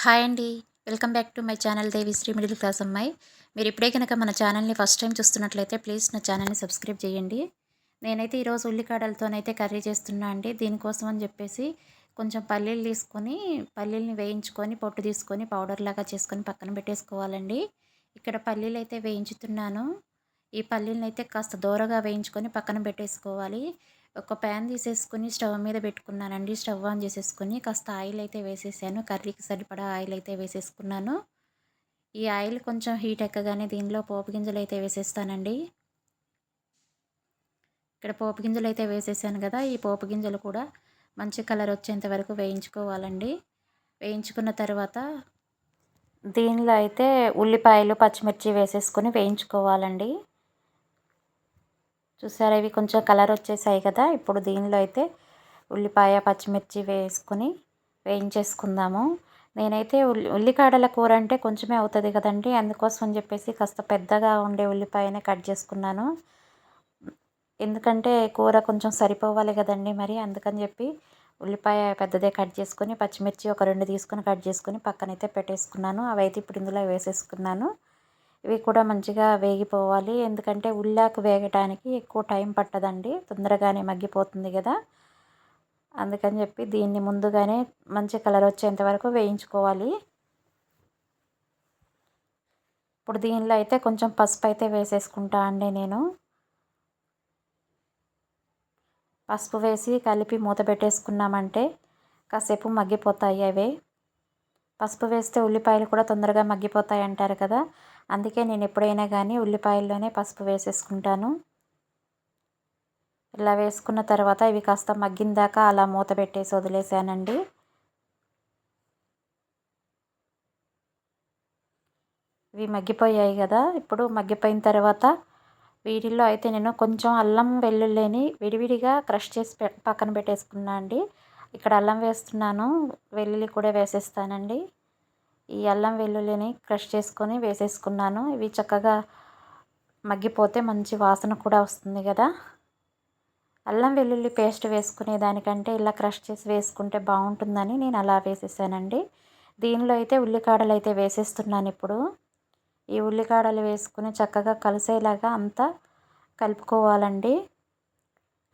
Hi అండి. Welcome back to my channel Devisri middle class అమ్మాయి. మీరు ఇప్పుడే కనుక మన ఛానల్ని ఫస్ట్ టైం చూస్తున్నట్లయితే ప్లీజ్ నా ఛానల్ని సబ్స్క్రైబ్ చేయండి. నేనైతే ఈరోజు ఉల్లికాడలతోనైతే కర్రీ చేస్తున్నా అండి. దీనికోసం అని చెప్పేసి కొంచెం పల్లీలు తీసుకొని పల్లీల్ని వేయించుకొని పొట్టు తీసుకొని పౌడర్ లాగా చేసుకొని పక్కన పెట్టేసుకోవాలండి. ఇక్కడ పల్లీలు అయితే వేయించుతున్నాను. ఈ పల్లీలను అయితే కాస్త దోరగా వేయించుకొని పక్కన పెట్టేసుకోవాలి. ఒక ప్యాన్ తీసేసుకొని స్టవ్ మీద పెట్టుకున్నానండి. స్టవ్ ఆన్ చేసేసుకొని కాస్త ఆయిల్ అయితే వేసేసాను. కర్రీకి సరిపడా ఆయిల్ అయితే వేసేసుకున్నాను. ఈ ఆయిల్ కొంచెం హీట్ ఎక్కగానే దీనిలో పోపు గింజలు అయితే వేసేస్తానండి. ఇక్కడ పోపు గింజలు అయితే వేసేసాను కదా, ఈ పోపు గింజలు కూడా మంచి కలర్ వచ్చేంత వరకు వేయించుకోవాలండి. వేయించుకున్న తర్వాత దీనిలో అయితే ఉల్లిపాయలు పచ్చిమిర్చి వేసేసుకొని వేయించుకోవాలండి. చూసారా, ఇవి కొంచెం కలర్ వచ్చేసాయి కదా. ఇప్పుడు దీనిలో అయితే ఉల్లిపాయ పచ్చిమిర్చి వేసుకొని వేయించేసుకుందాము. నేనైతే ఉల్లికాడల కూర అంటే కొంచెమే అవుతుంది కదండి, అందుకోసం అని చెప్పేసి కాస్త పెద్దగా ఉండే ఉల్లిపాయనే కట్ చేసుకున్నాను. ఎందుకంటే కూర కొంచెం సరిపోవాలి కదండి, మరి అందుకని చెప్పి ఉల్లిపాయ పెద్దదే కట్ చేసుకొని పచ్చిమిర్చి ఒక 2 తీసుకొని కట్ చేసుకొని పక్కనైతే పెట్టేసుకున్నాను. అవైతే ఇప్పుడు ఇందులో వేసేసుకున్నాను. ఇవి కూడా మంచిగా వేగిపోవాలి, ఎందుకంటే ఉల్లాకు వేగటానికి ఎక్కువ టైం పట్టదండి, తొందరగానే మగ్గిపోతుంది కదా. అందుకని చెప్పి దీన్ని ముందుగానే మంచి కలర్ వచ్చేంత వరకు వేయించుకోవాలి. ఇప్పుడు దీనిలో అయితే కొంచెం పసుపు అయితే వేసేసుకుంటా అండి. నేను పసుపు వేసి కలిపి మూత పెట్టేసుకున్నామంటే కాసేపు మగ్గిపోతాయి అవే. పసుపు వేస్తే ఉల్లిపాయలు కూడా తొందరగా మగ్గిపోతాయి అంటారు కదా, అందుకే నేను ఎప్పుడైనా కానీ ఉల్లిపాయల్లోనే పసుపు వేసేసుకుంటాను. ఇలా వేసుకున్న తర్వాత ఇవి కాస్త మగ్గిన దాకా అలా మూత పెట్టేసి వదిలేసానండి. ఇవి మగ్గిపోయాయి కదా. ఇప్పుడు మగ్గిపోయిన తర్వాత వీటిల్లో అయితే నేను కొంచెం అల్లం వెల్లుల్లిని విడివిడిగా క్రష్ చేసి పక్కన పెట్టేసుకున్నా అండి. ఇక్కడ అల్లం వేస్తున్నాను, వెల్లుల్లి కూడా వేసేస్తానండి. ఈ అల్లం వెల్లుల్లిని క్రష్ చేసుకొని వేసేసుకున్నాను. ఇవి చక్కగా మగ్గిపోతే మంచి వాసన కూడా వస్తుంది కదా. అల్లం వెల్లుల్లి పేస్ట్ వేసుకునే దానికంటే ఇలా క్రష్ చేసి వేసుకుంటే బాగుంటుందని నేను అలా వేసేసానండి. దీనిలో అయితే ఉల్లికాడలు అయితే వేసేస్తున్నాను. ఇప్పుడు ఈ ఉల్లికాడలు వేసుకుని చక్కగా కలిసేలాగా అంతా కలుపుకోవాలండి.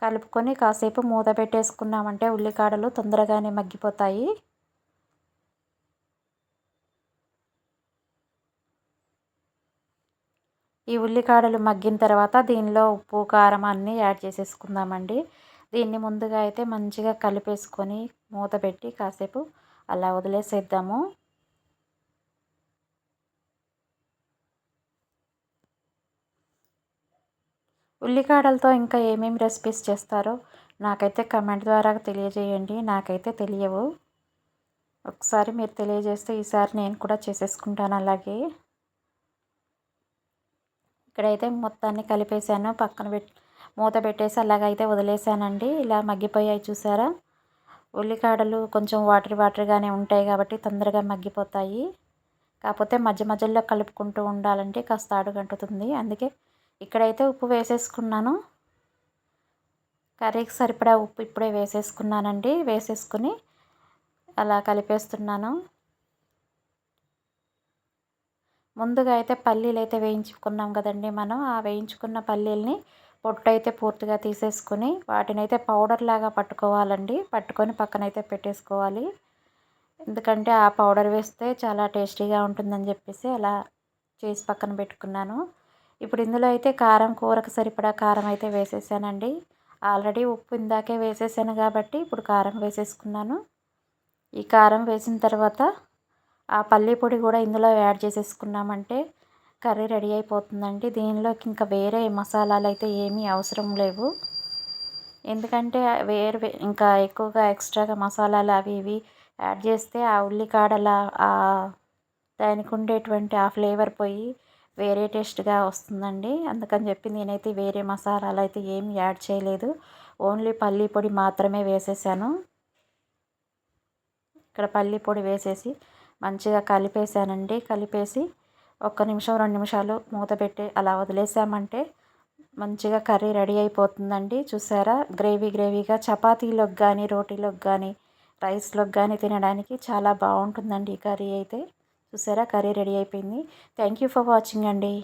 కలుపుకొని కాసేపు మూత పెట్టేసుకున్నామంటే ఉల్లికాడలు తొందరగానే మగ్గిపోతాయి. ఈ ఉల్లికాడలు మగ్గిన తర్వాత దీనిలో ఉప్పు కారం అన్నీ యాడ్ చేసేసుకుందామండి. దీన్ని ముందుగా అయితే మంచిగా కలిపేసుకొని మూత పెట్టి కాసేపు అలా వదిలేసేద్దాము. ఉల్లికాడలతో ఇంకా ఏమేమి రెసిపీస్ చేస్తారో నాకైతే కమెంట్ ద్వారా తెలియజేయండి. నాకైతే తెలియవు. ఒకసారి మీరు తెలియజేస్తే ఈసారి నేను కూడా చేసేసుకుంటాను అలాగే. ఇక్కడైతే మొత్తాన్ని కలిపేసాను, పక్కన మూత పెట్టేసి అలాగైతే వదిలేసానండి. ఇలా మగ్గిపోయాయి చూసారా. ఉల్లికాడలు కొంచెం వాటర్గానే ఉంటాయి కాబట్టి తొందరగా మగ్గిపోతాయి. కాకపోతే మధ్య మధ్యలో కలుపుకుంటూ ఉండాలంటే కాస్త అడుగంటుతుంది. అందుకే ఇక్కడైతే ఉప్పు వేసేసుకున్నాను. కర్రీకి సరిపడా ఉప్పు ఇప్పుడే వేసేసుకున్నానండి. వేసేసుకుని అలా కలిపేస్తున్నాను. ముందుగా అయితే పల్లీలు అయితే వేయించుకున్నాం కదండి మనం. ఆ వేయించుకున్న పల్లీల్ని పొట్టు అయితే పూర్తిగా తీసేసుకుని వాటిని అయితే పౌడర్ లాగా పట్టుకోవాలండి. పట్టుకొని పక్కనైతే పెట్టేసుకోవాలి. ఎందుకంటే ఆ పౌడర్ వేస్తే చాలా టేస్టీగా ఉంటుందని చెప్పేసి అలా చేసి పక్కన పెట్టుకున్నాను. ఇప్పుడు ఇందులో అయితే కారం, కూరకు సరిపడా కారం అయితే వేసేసానండి. ఆల్రెడీ ఉప్పు ఇందాకే వేసేసాను కాబట్టి ఇప్పుడు కారం వేసేసుకున్నాను. ఈ కారం వేసిన తర్వాత ఆ పల్లి పొడి కూడా ఇందులో యాడ్ చేసేసుకున్నామంటే కర్రీ రెడీ అయిపోతుందండి. దీనిలోకి ఇంకా వేరే మసాలాలు అయితే ఏమీ అవసరం లేవు. ఎందుకంటే ఇంకా ఎక్కువగా ఎక్స్ట్రాగా మసాలాలు అవి ఇవి యాడ్ చేస్తే ఆ ఉల్లికాడల దానికి ఉండేటువంటి ఆ ఫ్లేవర్ పోయి వేరే టేస్ట్గా వస్తుందండి. అందుకని చెప్పి నేనైతే వేరే మసాలాలు అయితే ఏమి యాడ్ చేయలేదు. ఓన్లీ పల్లి పొడి మాత్రమే వేసేసాను. ఇక్కడ పల్లి పొడి వేసేసి మంచిగా కలిపేసానండి. కలిపేసి 1 నిమిషం 2 నిమిషాలు మూత పెట్టి అలా వదిలేసామంటే మంచిగా కర్రీ రెడీ అయిపోతుందండి. చూసారా, గ్రేవీగా చపాతీలోకి కానీ రోటీలోకి కానీ రైస్లోకి కానీ తినడానికి చాలా బాగుంటుందండి ఈ కర్రీ అయితే. చూసారా, కర్రీ రెడీ అయిపోయింది. థ్యాంక్ యూ ఫర్ వాచింగ్ అండి.